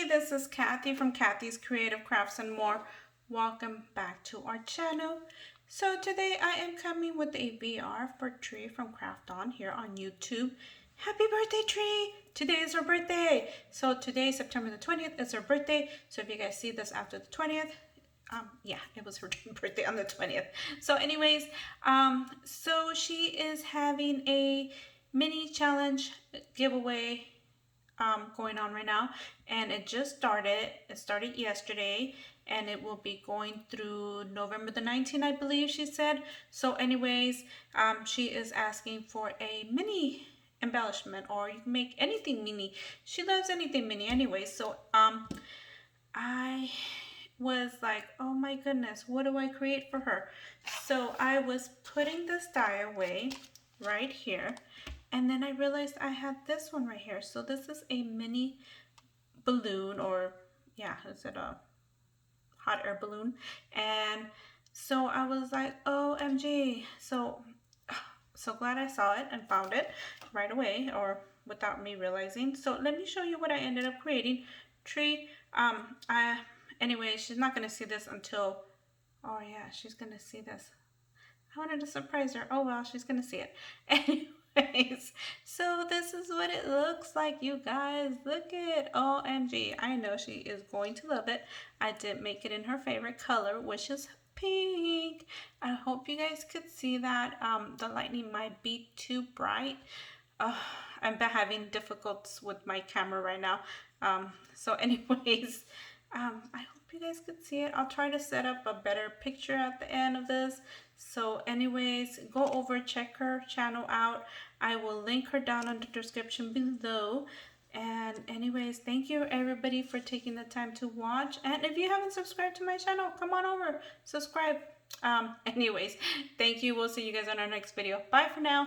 Hey, this is Kathy from Kathy's Creative Crafts and More. Welcome back to our channel. So today I am coming with a VR for Tree from CraftOn here on YouTube. Happy birthday, Tree! Today is her birthday. So today, September the 20th, is her birthday. So if you guys see this after the 20th, yeah, it was her birthday on the 20th. So anyways, so she is having a mini challenge giveaway going on right now, and it just started. It started yesterday, and it will be going through November the 19th, I believe she said. So anyways, she is asking for a mini embellishment, or you can make anything mini. She loves anything mini anyway. So I was like, oh my goodness, what do I create for her? So I was putting this die away right here, and then I realized I had this one right here. So this is a mini balloon, or yeah, is it a hot air balloon? And so I was like, OMG. So glad I saw it and found it right away, or without me realizing. So let me show you what I ended up creating. Tree, anyway, she's not gonna see this until, oh yeah, she's gonna see this. I wanted to surprise her. Oh well, she's gonna see it. Anyways, so this is what it looks like, you guys. Look at OMG. I know she is going to love it. I did make it in her favorite color, which is pink. I hope you guys could see that. The lightning might be too bright. I'm having difficulties with my camera right now. So anyways, I hope you guys could see it. I'll try to set up a better picture at the end of this. So anyways, go over, check her channel out. I will link her down in the description below. And anyways, thank you everybody for taking the time to watch. And if you haven't subscribed to my channel, come on over, subscribe. Anyways, thank you. We'll see you guys on our next video. Bye for now.